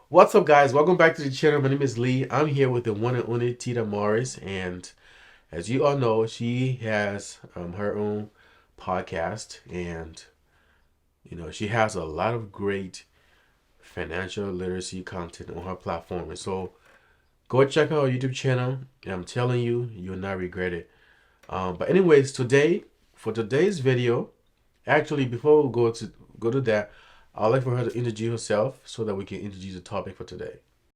What's up, guys? Welcome back to the channel. My name is Lee. I'm here with the one and only Tita Morris, and as you all know, she has her own podcast, and she has a lot of great financial literacy content on her platform. And so, go check out her YouTube channel, and I'm telling you, you'll not regret it. But anyways, for today's video, actually, before we go to that, I'd like for her to introduce herself so that we can introduce the topic for today.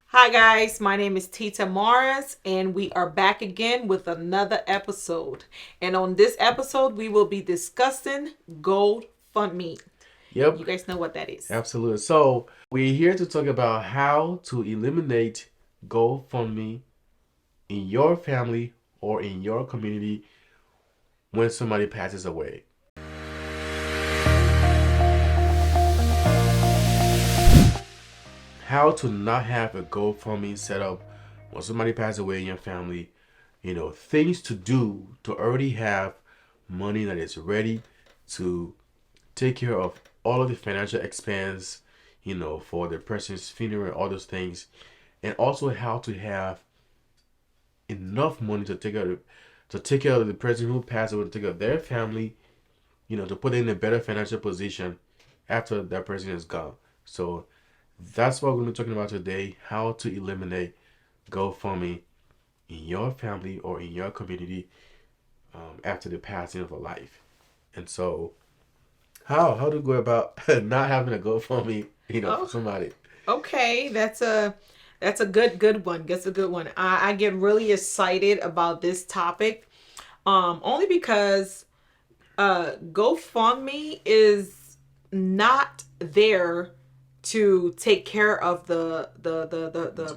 Hi guys, my name is Tita Morris and we are back again with another episode. And on this episode, we will be discussing GoFundMe. Yep. You guys know what that is. Absolutely. So we're here to talk about how to eliminate GoFundMe in your family or in your community when somebody passes away. How to not have a GoFundMe set up when somebody passes away in your family. Things to do to already have money that is ready to take care of all of the financial expense, for the person's funeral, all those things, and also how to have enough money to take care of the person who passed away, to take care of their family, to put in a better financial position after that person is gone. So that's what we're going to be talking about today: how to eliminate GoFundMe in your family or in your community after the passing of a life. And so, how to go about not having a GoFundMe, for somebody. Okay, that's a good one. That's a good one. I get really excited about this topic, only because GoFundMe is not there to take care of the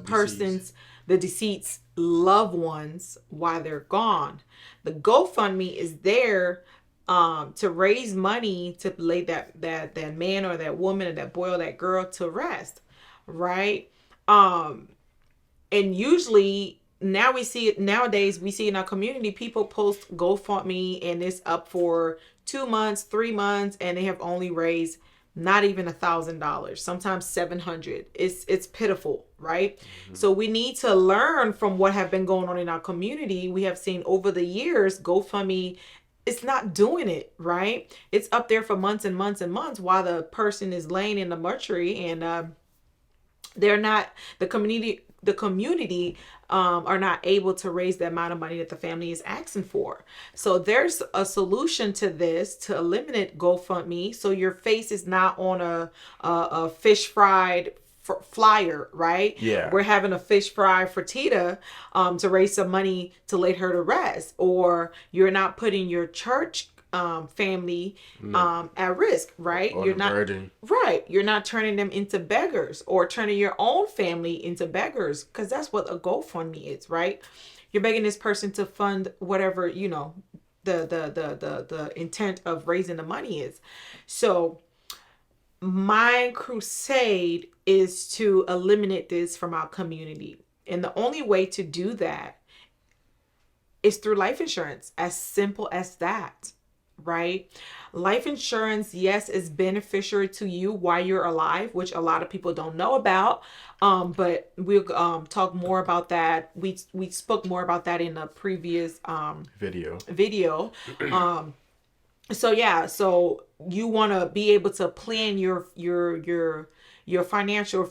person's, the deceased's loved ones while they're gone. The GoFundMe is there to raise money to lay that man or that woman or that boy or that girl to rest, right? And usually nowadays we see in our community, people post GoFundMe and it's up for 2 months, 3 months, and they have only raised not even $1,000, sometimes 700. It's pitiful, right? Mm-hmm. So we need to learn from what have been going on in our community. We have seen over the years, GoFundMe, it's not doing it, right? It's up there for months and months and months while the person is laying in the mortuary, and they're not, the community are not able to raise the amount of money that the family is asking for. So there's a solution to this, to eliminate GoFundMe, so your face is not on a fish fried flyer, right? Yeah. We're having a fish fry for Tita to raise some money to lay her to rest, or you're not putting your church family at risk, right? Or you're not burden. Right. You're not turning them into beggars or turning your own family into beggars, because that's what a GoFundMe is, right? You're begging this person to fund whatever, the intent of raising the money is. So my crusade is to eliminate this from our community. And the only way to do that is through life insurance. As simple as that. Right? Life insurance, yes, is beneficial to you while you're alive, which a lot of people don't know about. But we'll talk more about that. We spoke more about that in a previous video. So you want to be able to plan your financial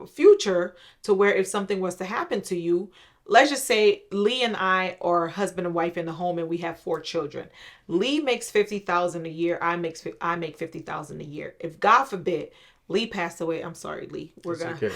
future, to where if something was to happen to you. Let's just say Lee and I are husband and wife in the home, and we have 4 children. Lee makes $50,000 a year. I make $50,000 a year. If God forbid Lee passed away, I'm sorry, Lee. Okay.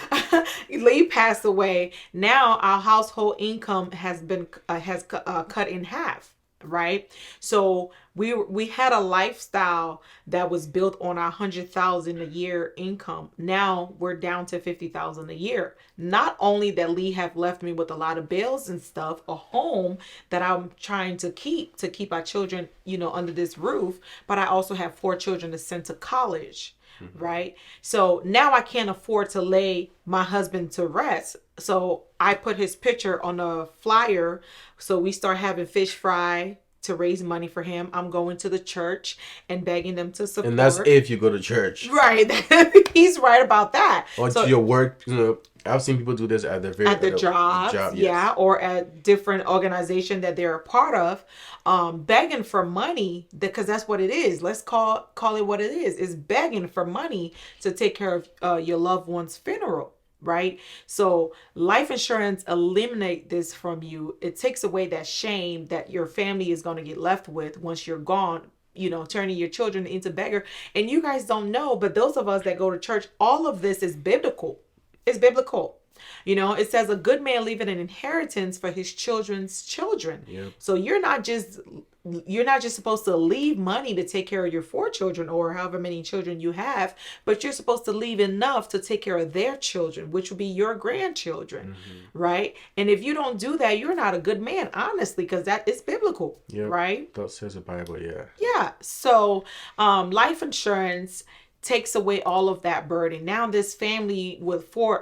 Lee passed away. Now our household income has been cut in half. Right? So we had a lifestyle that was built on our $100,000 a year income. Now we're down to $50,000 a year. Not only that, Lee have left me with a lot of bills and stuff, a home that I'm trying to keep our children, under this roof, but I also have 4 children to send to college. Mm-hmm. Right? So now I can't afford to lay my husband to rest. So I put his picture on a flyer. So we start having fish fry to raise money for him. I'm going to the church and begging them to And that's support. if you go to church. Right. He's right about that. Or So to your work, I've seen people do this at their at the at a jobs, job. yeah, Yes. or at different organization that they're a part of, begging for money, because that's what it is. Let's call it what it is begging for money to take care of your loved one's funeral, right? So life insurance eliminate this from you. It takes away that shame that your family is going to get left with once you're gone, turning your children into beggar. And you guys don't know, but those of us that go to church, all of this is biblical. It's biblical. It says a good man leaving an inheritance for his children's children. Yep. So you're not just supposed to leave money to take care of your 4 children or however many children you have, but you're supposed to leave enough to take care of their children, which would be your grandchildren, right? And if you don't do that, you're not a good man, honestly, because that is biblical, Yep. right? That says the Bible. Yeah. Yeah. So life insurance takes away all of that burden. Now this family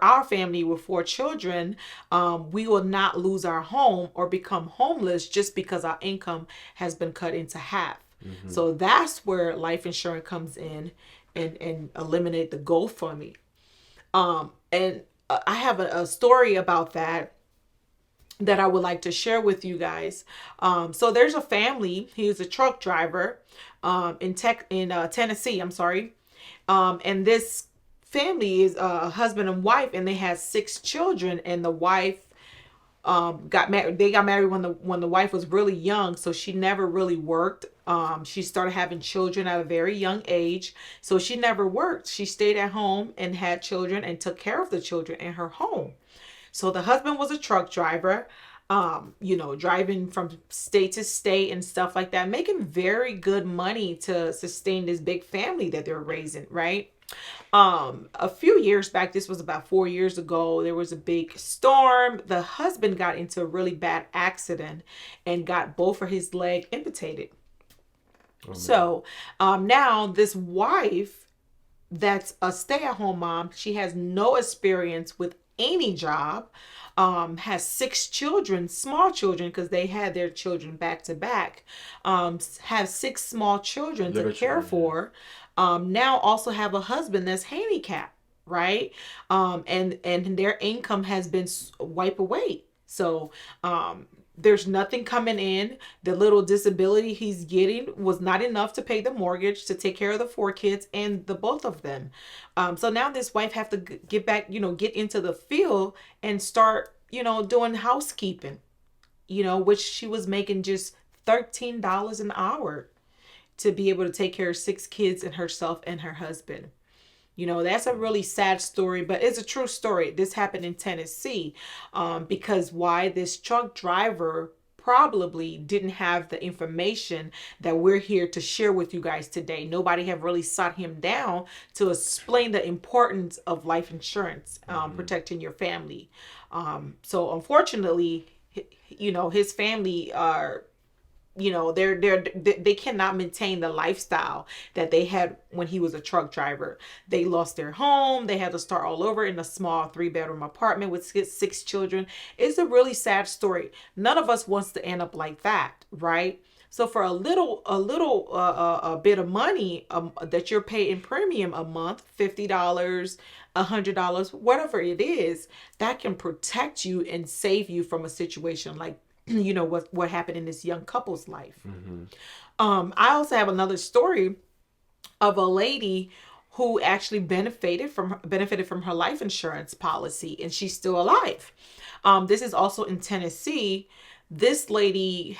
our family with 4 children, we will not lose our home or become homeless just because our income has been cut into half. So that's where life insurance comes in and eliminate the GoFundMe. And I have a story about that I would like to share with you guys. So there's a family. He's a truck driver in Tennessee. I'm sorry. And this family is a husband and wife, and they had 6 children. And the wife got married. They got married when the wife was really young, so she never really worked. She started having children at a very young age, so she never worked. She stayed at home and had children and took care of the children in her home. So the husband was a truck driver, driving from state to state and stuff like that, making very good money to sustain this big family that they're raising, right? A few years back, this was about 4 years ago, there was a big storm. The husband got into a really bad accident and got both of his leg amputated. So now this wife, that's a stay-at-home mom, she has no experience with any job, has 6 children, small children, because they had their children back to back, have 6 small children to care for, now also have a husband that's handicapped, right? And their income has been wiped away. So there's nothing coming in. The little disability he's getting was not enough to pay the mortgage, to take care of the 4 kids and the both of them. So now this wife have to get back, get into the field and start, doing housekeeping, which she was making just $13 an hour to be able to take care of 6 kids and herself and her husband. That's a really sad story, but it's a true story. This happened in Tennessee, because why? This truck driver probably didn't have the information that we're here to share with you guys today. Nobody have really sought him down to explain the importance of life insurance, protecting your family. So unfortunately, his family are, they cannot maintain the lifestyle that they had when he was a truck driver. They lost their home. They had to start all over in a small 3-bedroom apartment with 6 children. It's a really sad story. None of us wants to end up like that, right? So for a little bit of money that you're paying premium a month, $50, $100, whatever it is, that can protect you and save you from a situation like what happened in this young couple's life. I also have another story of a lady who actually benefited from her life insurance policy, and she's still alive. This is also in Tennessee. This lady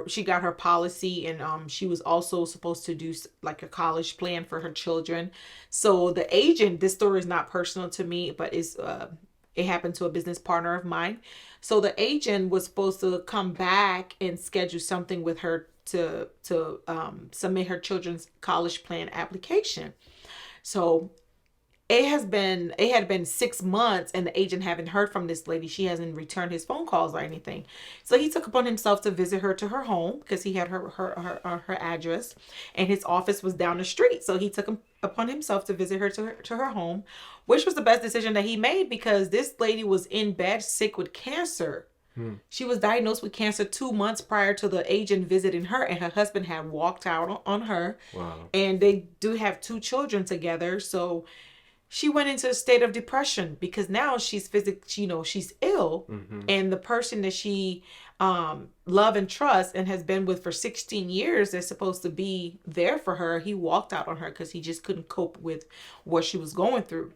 she got her policy, and she was also supposed to do like a college plan for her children. So the agent, this story is not personal to me, but it happened to a business partner of mine. So the agent was supposed to come back and schedule something with her to submit her children's college plan application. So it had been 6 months, and the agent haven't heard from this lady. She hasn't returned his phone calls or anything. So he took upon himself to visit her to her home, because he had her address, and his office was down the street. So he took upon himself to visit her to her home, which was the best decision that he made, because this lady was in bed, sick with cancer. She was diagnosed with cancer 2 months prior to the agent visiting her, and her husband had walked out on her. Wow. And they do have 2 children together. So she went into a state of depression because now she's she's ill, and the person that she love and trust and has been with for 16 years that's supposed to be there for her, he walked out on her because he just couldn't cope with what she was going through.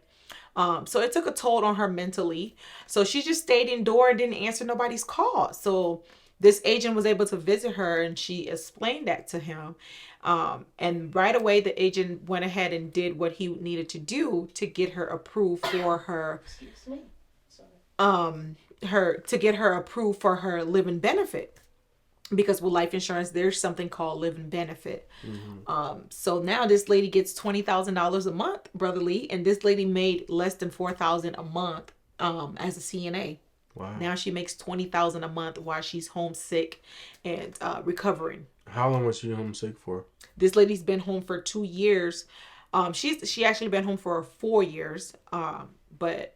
So it took a toll on her mentally. So she just stayed indoor and didn't answer nobody's call. So this agent was able to visit her, and she explained that to him. And right away, the agent went ahead and did what he needed to do to get her approved for her. Excuse me. Sorry. To get her approved for her living benefit. Because with life insurance, there's something called living benefit. So now this lady gets $20,000 a month, Brother Lee, and this lady made less than $4,000 a month as a CNA. Wow. Now she makes $20,000 a month while she's homesick and recovering. How long was she homesick for? This lady's been home for 2 years. She actually been home for 4 years. But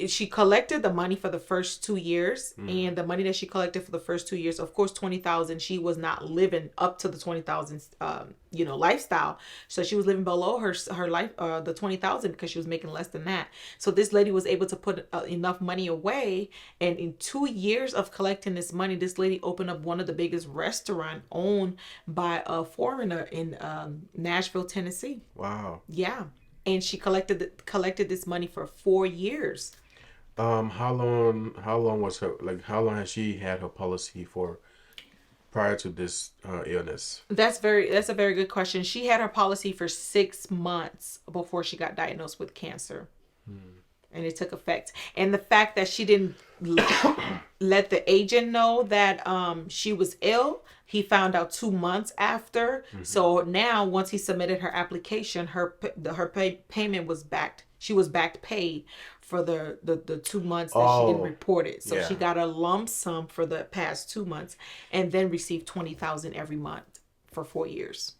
she collected the money for the first 2 years, and the money that she collected for the first 2 years, of course, 20,000. She was not living up to the 20,000, lifestyle. So she was living below her life, the 20,000, because she was making less than that. So this lady was able to put enough money away, and in 2 years of collecting this money, this lady opened up one of the biggest restaurant owned by a foreigner in Nashville, Tennessee. Wow. Yeah. And she collected this money for 4 years. How long was her, how long has she had her policy for prior to this illness? That's a very good question. She had her policy for 6 months before she got diagnosed with cancer. And it took effect. And the fact that she didn't let the agent know that she was ill, he found out 2 months after. So now, once he submitted her application, her payment was backed. She was backed paid for the 2 months that she didn't report it. So she got a lump sum for the past 2 months, and then received $20,000 every month for 4 years.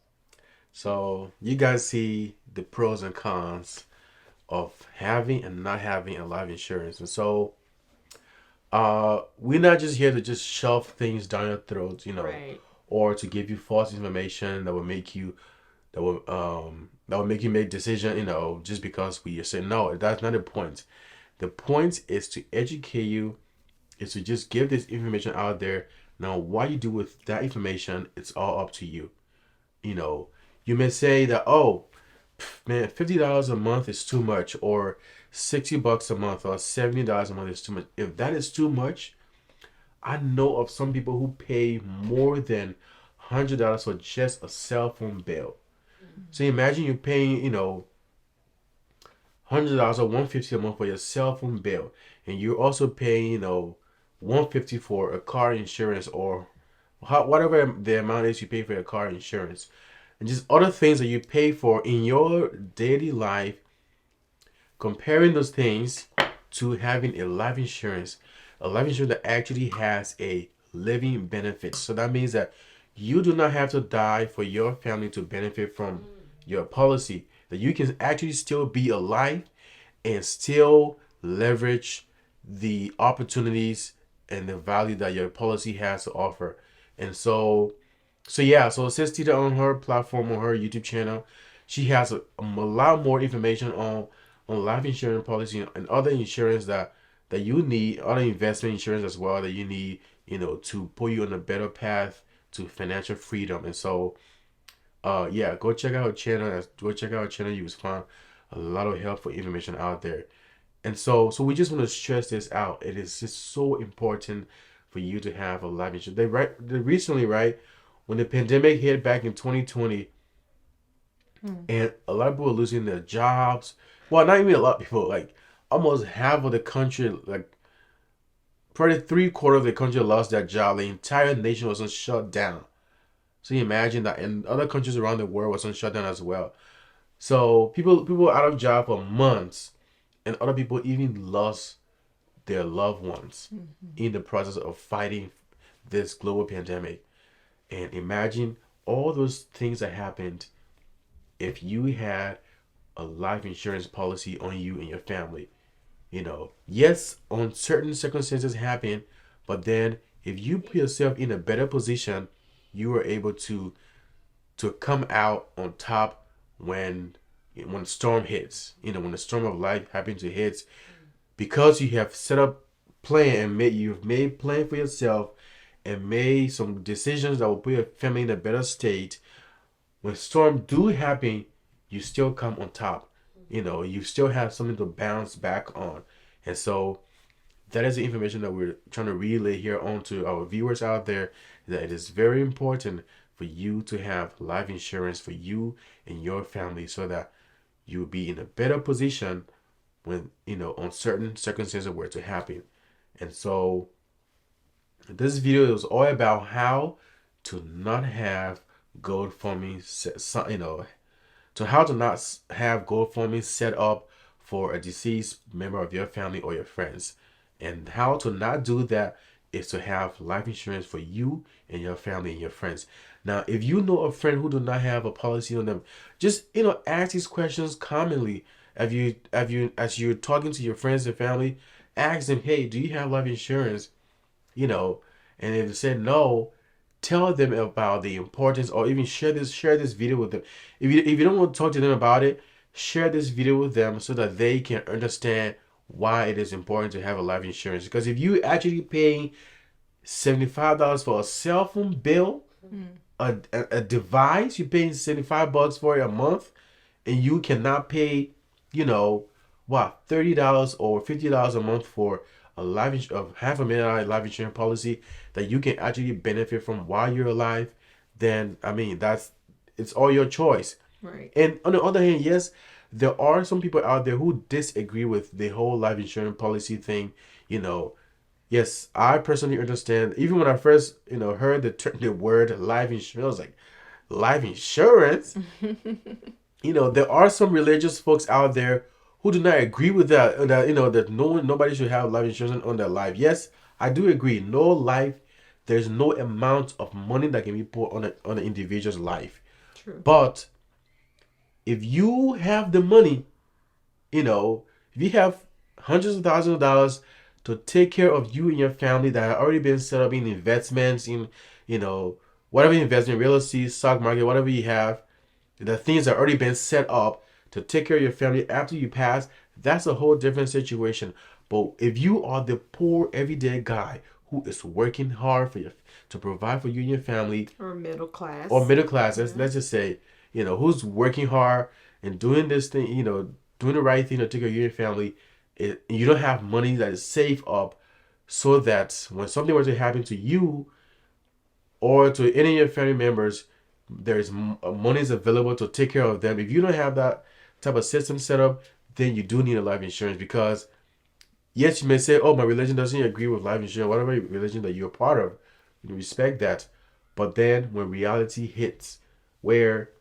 So you guys see the pros and cons of having and not having a life insurance. And so we're not just here to just shove things down your throat, Right. or to give you false information that will make you make decision, just because we say no. That's not the point. The point is to educate you, is to just give this information out there. Now, what you do with that information, it's all up to you. You may say that, oh, man, $50 a month is too much, or $60 a month, or $70 a month is too much. If that is too much, I know of some people who pay more than $100 for just a cell phone bill. So imagine you're paying, $100 or $150 a month for your cell phone bill, and you're also paying, $150 for a car insurance, or whatever the amount is you pay for your car insurance, and just other things that you pay for in your daily life. Comparing those things to having a life insurance that actually has a living benefit. So that means that you do not have to die for your family to benefit from your policy. That you can actually still be alive and still leverage the opportunities and the value that your policy has to offer. And so Sis Tita, on her platform, on her YouTube channel, she has a lot more information on life insurance policy and other insurance that you need, other investment insurance as well that you need, to put you on a better path to financial freedom. And so, go check out her channel. You will find a lot of helpful information out there. And so we just want to stress this out. It is just so important for you to have a life insurance. They recently, right, when the pandemic hit back in 2020, and a lot of people were losing their jobs. Well, not even a lot of people, like almost half of the country, like probably 3/4 of the country lost their job. The entire nation was on shutdown. So you imagine that, and other countries around the world was on shutdown as well. So people out of job for months, and other people even lost their loved ones in the process of fighting this global pandemic. And imagine all those things that happened if you had a life insurance policy on you and your family. Yes, on certain circumstances happen, but then if you put yourself in a better position, you are able to come out on top when the storm hits. When the storm of life happens to hit, because you have set up plan and you've made plan for yourself and made some decisions that will put your family in a better state. When storm do happen, you still come on top. You still have something to bounce back on. And so that is the information that we're trying to relay here onto our viewers out there, that it is very important for you to have life insurance for you and your family, so that you'll be in a better position when on certain circumstances were to happen. And so this video is all about how to not have GoFundMe, to how to not have GoFundMe set up for a deceased member of your family or your friends. And how to not do that is to have life insurance for you and your family and your friends. Now, if you know a friend who do not have a policy on them, just ask these questions commonly. As you're talking to your friends and family, ask them, hey, do you have life insurance? And if they said no, tell them about the importance, or even share this video with them. If you don't want to talk to them about it, share this video with them so that they can understand why it is important to have a life insurance. Because if you actually paying $75 for a cell phone bill, a device, you're paying $75 for it a month, and you cannot pay, $30 or $50 a month for a of $500,000 life insurance policy that you can actually benefit from while you're alive, then I mean it's all your choice. Right. And on the other hand, yes, there are some people out there who disagree with the whole life insurance policy thing. Yes, I personally understand. Even when I first heard the word life insurance, I was like, life insurance. There are some religious folks out there who do not agree with that. That nobody should have life insurance on their life. Yes, I do agree. No life, there's no amount of money that can be put on an individual's life. True. But if you have the money, if you have hundreds of thousands of dollars to take care of you and your family that have already been set up in investments, in whatever investment, real estate, stock market, whatever you have, the things that have already been set up to take care of your family after you pass, that's a whole different situation. But if you are the poor everyday guy who is working hard to provide for you and your family, or middle class, let's just say, who's working hard and doing this thing, doing the right thing to take care of you and your family, you don't have money that is saved up so that when something were to happen to you or to any of your family members, there's money is available to take care of them. If you don't have that type of system set up, then you do need a life insurance. Because yes, you may say, oh, my religion doesn't agree with life insurance, whatever religion that you're part of, you respect that. But then when reality hits, where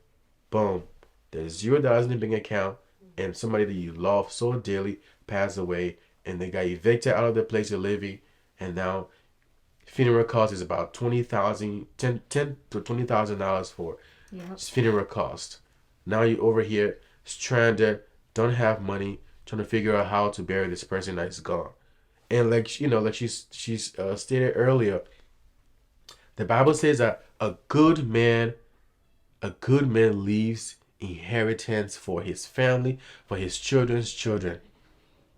boom, there's $0 in the bank account, and somebody that you love so dearly passed away, and they got evicted out of their place of living, and now funeral cost is about $10,000 to $20,000 for funeral cost. Now you're over here stranded, don't have money, trying to figure out how to bury this person that is gone. And like she's stated earlier, the Bible says that a good man leaves inheritance for his family, for his children's children.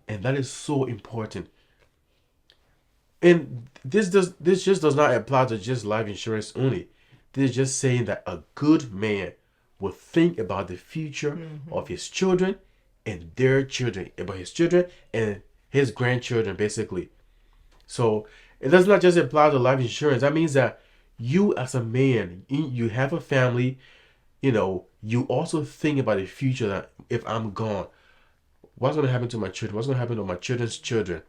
And that is so important. And this just does not apply to just life insurance only. This is just saying that a good man will think about the future of his children and their children, about his children and his grandchildren, basically. So it does not just apply to life insurance. That means that you as a man, you have a family, you also think about the future, that if I'm gone, what's going to happen to my children? What's going to happen to my children's children?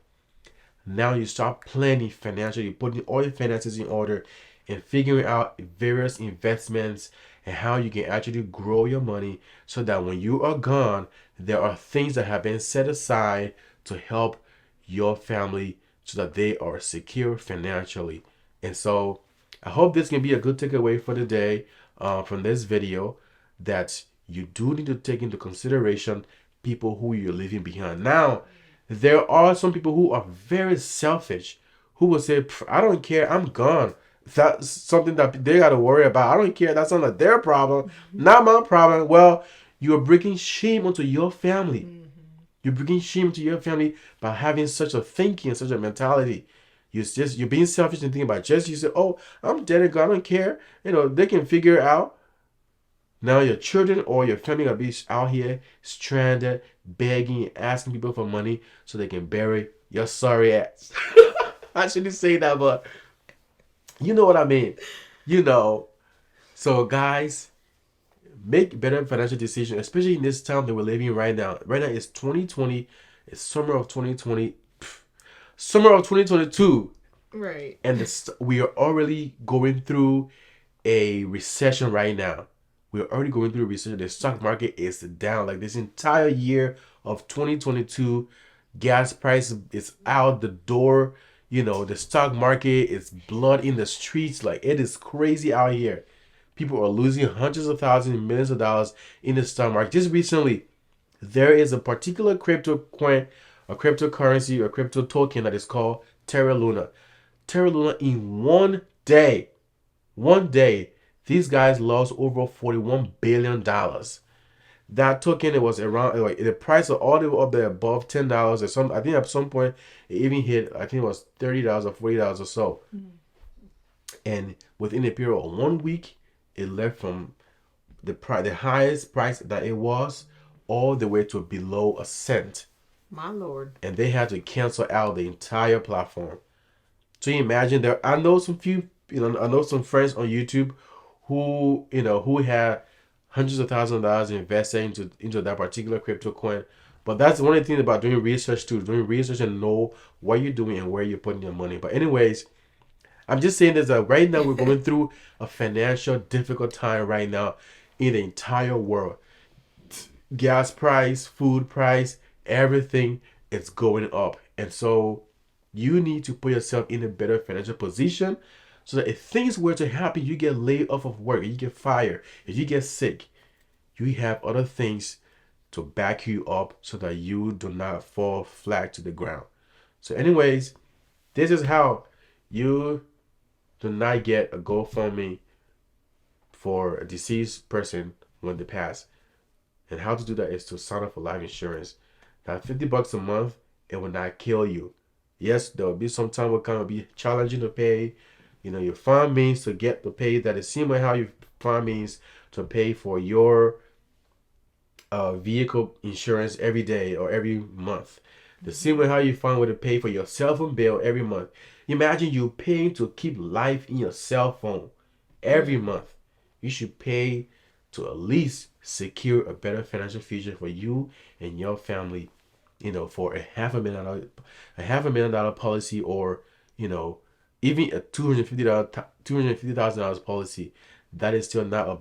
Now you start planning financially, putting all your finances in order and figuring out various investments and how you can actually grow your money so that when you are gone, there are things that have been set aside to help your family so that they are secure financially. And so I hope this can be a good takeaway for today from this video, that you do need to take into consideration people who you're leaving behind. Now, There are some people who are very selfish, who will say, I don't care, I'm gone. That's something that they got to worry about. I don't care. That's not their problem, not my problem. Well, you're bringing shame onto your family. You're bringing shame to your family by having such a thinking, such a mentality. You're being selfish and thinking about just you say, oh, I'm dead and gone, I don't care. They can figure it out. Now your children or your family are be out here stranded, begging, asking people for money so they can bury your sorry ass. I shouldn't say that, but you know what I mean. You know. So guys, make better financial decisions, especially in this time that we're living right now. Right now it's 2020. It's summer of 2020. Summer of 2022. Right. And we are already going through a recession right now. We're already going through a recession. The stock market is down. Like this entire year of 2022, gas price is out the door. The stock market is blood in the streets. Like it is crazy out here. People are losing hundreds of thousands, millions of dollars in the stock market. Just recently, there is a particular crypto coin, a cryptocurrency, or crypto token that is called Terra Luna. Terra Luna in one day, these guys lost over $41 billion. That token, it was around, like, the price of all the way up there above $10 or something. I think at some point it even hit, I think it was $30 or $40 or so. And within a period of 1 week, it left from the highest price that it was all the way to below a cent. My Lord. And they had to cancel out the entire platform. So you imagine there. I know some friends on YouTube who had hundreds of thousands of dollars invested into that particular crypto coin. But that's one of the things about doing research too. Doing research and know what you're doing and where you're putting your money. But anyways, I'm just saying this that right now we're going through a financial difficult time right now in the entire world. Gas price, food price, everything is going up. And so you need to put yourself in a better financial position so that if things were to happen, you get laid off of work, you get fired, if you get sick, you have other things to back you up so that you do not fall flat to the ground. So anyways, this is how you do not get a GoFundMe for a deceased person when they pass. And how to do that is to sign up for life insurance. Now, $50 a month, it will not kill you. Yes, there will be some time will come, be challenging to pay. You find means to get the pay that is similar how you find means to pay for your vehicle insurance every day or every month. The same way how you find way to pay for your cell phone bill every month. Imagine you paying to keep life in your cell phone every month. You should pay to at least secure a better financial future for you and your family. For a $500,000 policy, or even a $250,000 policy. That is still not a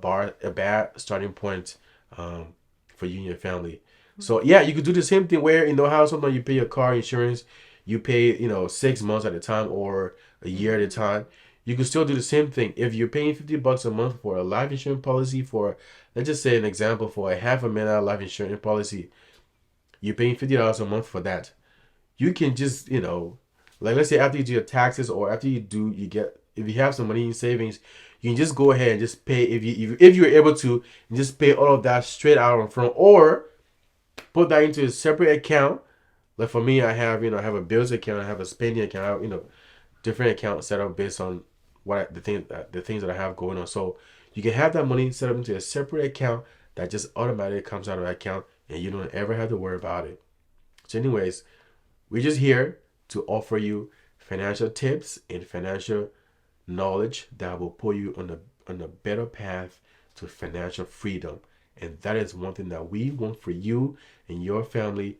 bad starting point for you and your family. So yeah, you could do the same thing where how sometimes you pay your car insurance, you pay 6 months at a time or a year at a time. You can still do the same thing. If you're paying $50 a month for a life insurance policy, for let's just say an example, for a $500,000 life insurance policy, you're paying $50 a month for that. You can just like let's say after you do your taxes or after you get, if you have some money in savings, you can just go ahead and just pay, if you're able to, and just pay all of that straight out in front, or put that into a separate account. Like for me, I have a bills account, I have a spending account, I have, different accounts set up based on the things that I have going on. So you can have that money set up into a separate account that just automatically comes out of that account, and you don't ever have to worry about it. So anyways, we're just here to offer you financial tips and financial knowledge that will put you on a better path to financial freedom. And that is one thing that we want for you and your family.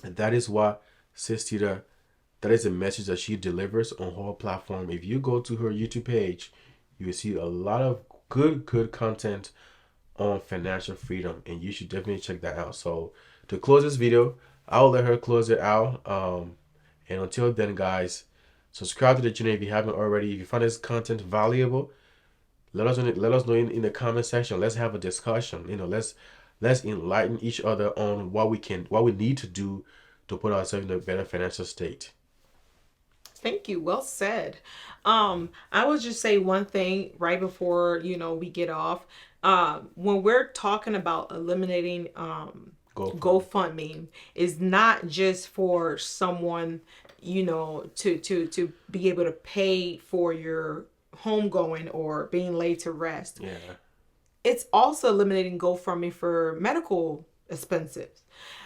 And that is what Sis Tita, that is a message that she delivers on her platform. If you go to her YouTube page, you will see a lot of good content on financial freedom, and you should definitely check that out. So to close this video, I'll let her close it out. And until then, guys, subscribe to the channel if you haven't already. If you find this content valuable, let us know in the comment section. Let's have a discussion. Let's enlighten each other on what we need to do to put ourselves in a better financial state. Thank you. Well said. I will just say one thing right before, we get off. When we're talking about eliminating GoFundMe, is not just for someone, to be able to pay for your homegoing or being laid to rest. Yeah. It's also eliminating GoFundMe for medical expenses.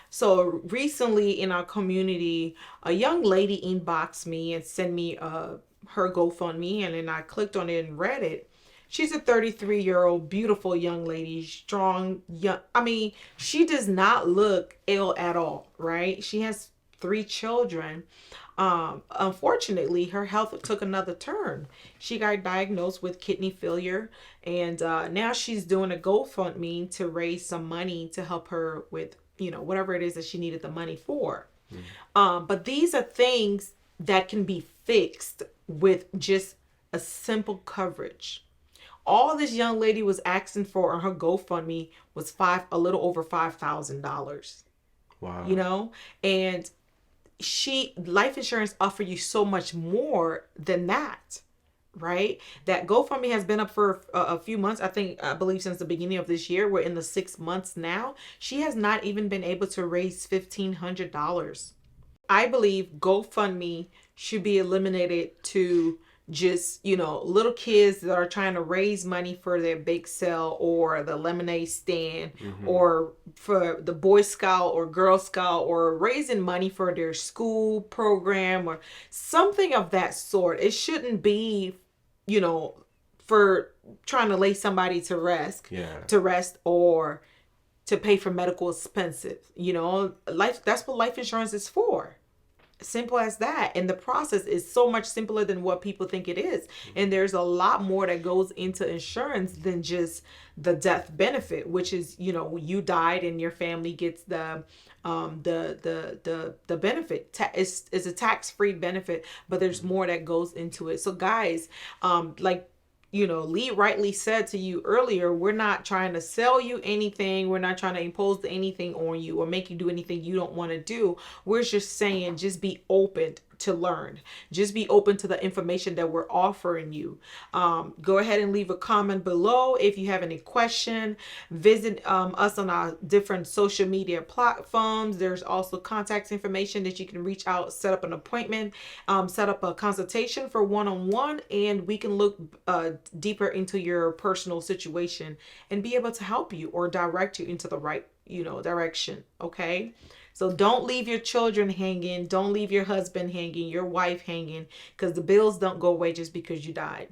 So recently in our community, a young lady inboxed me and sent me her GoFundMe, and then I clicked on it and read it. She's a 33-year-old beautiful young lady, strong, young. I mean, she does not look ill at all, right? She has 3 children. Unfortunately, her health took another turn. She got diagnosed with kidney failure, and now she's doing a GoFundMe to raise some money to help her with, whatever it is that she needed the money for. But these are things that can be fixed with just a simple coverage. All this young lady was asking for on her GoFundMe was a little over $5,000. Wow. And life insurance offer you so much more than that, right? That GoFundMe has been up for a few months. I believe since the beginning of this year. We're in the 6 months now. She has not even been able to raise $1,500. I believe GoFundMe should be eliminated to just, little kids that are trying to raise money for their bake sale or the lemonade stand, or for the Boy Scout or Girl Scout, or raising money for their school program or something of that sort. It shouldn't be, for trying to lay somebody to rest, or to pay for medical expenses. That's what life insurance is for. Simple as that. And the process is so much simpler than what people think it is. And there's a lot more that goes into insurance than just the death benefit, which is, you died and your family gets the benefit. It's a tax-free benefit, but there's more that goes into it. So guys, Lee rightly said to you earlier, we're not trying to sell you anything. We're not trying to impose anything on you or make you do anything you don't want to do. We're just saying, just be open to learn. Just be open to the information that we're offering you. Go ahead and leave a comment below if you have any question. Visit us on our different social media platforms. There's also contact information that you can reach out, set up an appointment, set up a consultation for one-on-one, and we can look deeper into your personal situation and be able to help you or direct you into the right, direction. Okay. So don't leave your children hanging. Don't leave your husband hanging, your wife hanging, because the bills don't go away just because you died.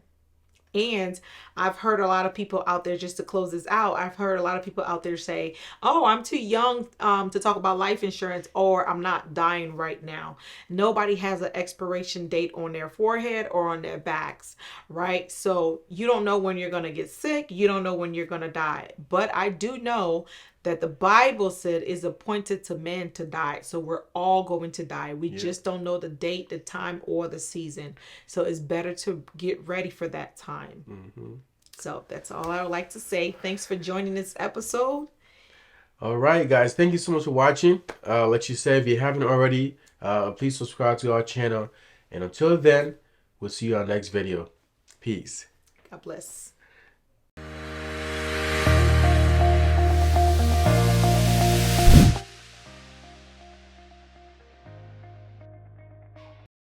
And I've heard a lot of people out there, just to close this out, I've heard a lot of people out there say, oh, I'm too young to talk about life insurance, or I'm not dying right now. Nobody has an expiration date on their forehead or on their backs, right? So you don't know when you're going to get sick. You don't know when you're going to die. But I do know that the Bible said is appointed to man to die. So we're all going to die. We just don't know the date, the time, or the season. So it's better to get ready for that time. So that's all I would like to say. Thanks for joining this episode. All right, guys. Thank you so much for watching. Let you say, if you haven't already, please subscribe to our channel. And until then, we'll see you on our next video. Peace. God bless.